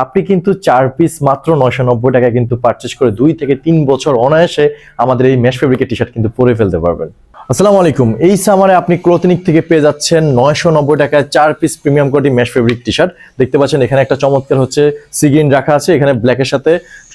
আপনি কিন্তু 4 পিস মাত্র 990 টাকা কিন্তু পারচেজ করে 2 থেকে 3 বছর অনায়াসে আমাদের এই মেশ ফেব্রিকের টি-শার্ট কিন্তু পরে ফেলতে পারবেন। আসসালামু আলাইকুম। এই সামারে আপনি ক্লোথনিক থেকে পেয়ে যাচ্ছেন 990 টাকায় 4 piece premium quality mesh fabric t shirt. দেখতে পাচ্ছেন এখানে একটা চমৎকার হচ্ছে সি গ্রিন রাখা আছে, এখানে ব্ল্যাকের সাথে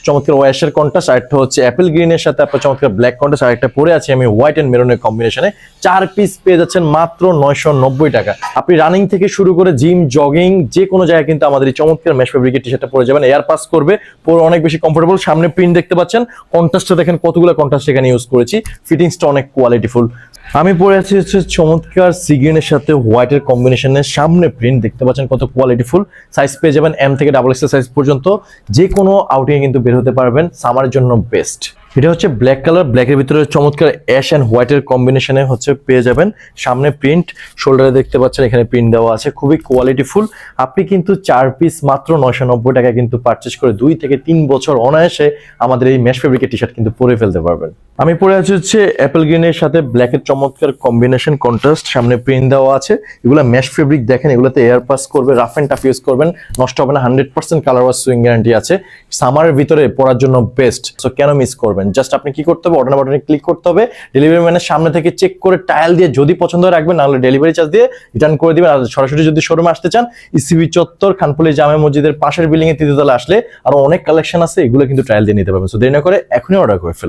চমৎকার ওয়াশের কন্ট্রাস্ট, আরেকটা হচ্ছে অ্যাপেল গ্রিনের সাথে আপনার চমৎকার ব্ল্যাক কন্ট্রাস্ট, আরেকটা পরে আছে আমি হোয়াইট এন্ড মেরুনের কম্বিনেশনে। 4 পিস পেয়ে যাচ্ছেন মাত্র 990 টাকা। আপনি রানিং থেকে শুরু করে জিম, জগিং যে কোনো জায়গায় কিন্তু আমাদের এই চমৎকার মেশ ফেব্রিকের টি-শার্টটা পরে যাবেন। এয়ার পাস করবে, পরে অনেক বেশি কমফোর্টেবল। সামনে প্রিন্ট দেখতে পাচ্ছেন, কন্ট্রাস্টটা দেখেন কতগুলো কন্ট্রাস্ট এখানে ইউজ করেছি। ফিটিংসটা অনেক কোয়ালিটিফুল। আমি পরে আছি হচ্ছে চমৎকার সি গ্রিনের সাথে হোয়াইটের কম্বিনেশনের, সামনে প্রিন্ট দেখতে পাচ্ছেন কত কোয়ালিটিফুল। সাইজ পেয়ে যাবেন এম থেকে ডাবল এক্সেল সাইজ পর্যন্ত, যে কোনো আউটিং এ কিন্তু বের হতে পারবেন। সামারের জন্য বেস্ট। এটা হচ্ছে ব্ল্যাক কালার, ব্ল্যাকের ভিতরে চমৎকার অ্যাশ এন্ড হোয়াইটের কম্বিনেশনে হচ্ছে পেয়ে যাবেন। সামনে প্রিন্ট, শোল্ডারে দেখতে পাচ্ছেন এখানে প্রিন্ট দেওয়া আছে, খুবই কোয়ালিটিফুল। আপনি কিন্তু 4 পিস মাত্র 990 টাকা কিন্তু পারচেজ করে 2 থেকে 3 বছর অনায়াসে আমাদের এই মেশ ফেব্রিকের টি-শার্ট কিন্তু পরে ফেলতে পারবেন। আমি পরে আছি হচ্ছে অ্যাপেল গ্রিনের সাথে ব্ল্যাকের চমৎকার কম্বিনেশন কন্ট্রাস্ট, সামনে প্রিন্ট দেওয়া আছে। এগুলো মেশ ফেব্রিক দেখেন, এগুলোতে এয়ার পাস করবে, রাফ এন্ড টাফ ইউজ করবেন, নষ্ট হবে না। 100% কালার ওয়াশ সুইং গ্যারান্টি আছে। সামারের ভিতরে পরার জন্য বেস্ট। সো কেন মিস করবেন? জাস্ট আপনি কি করতে হবে, অর্ডার বাটনে ক্লিক করতে হবে, ডেলিভারি ম্যানের সামনে থেকে চেক করে ট্রায়াল দিয়ে যদি পছন্দ হয় রাখবেন, নাহলে ডেলিভারি চার্জ দিয়ে রিটার্ন করে দিবেন। আর সরাসরি যদি শোরুমে আসতে চান, ইসিবি চত্বর খানপল্লী জামে মসজিদের পাশের বিল্ডিং এ তৃতীয় তলায় আসলে আরো অনেক কালেকশন আছে, এগুলো কিন্তু ট্রায়াল দিয়ে নিতে পারবেন। সো দেরি না করে এখনই অর্ডার করে ফেলুন।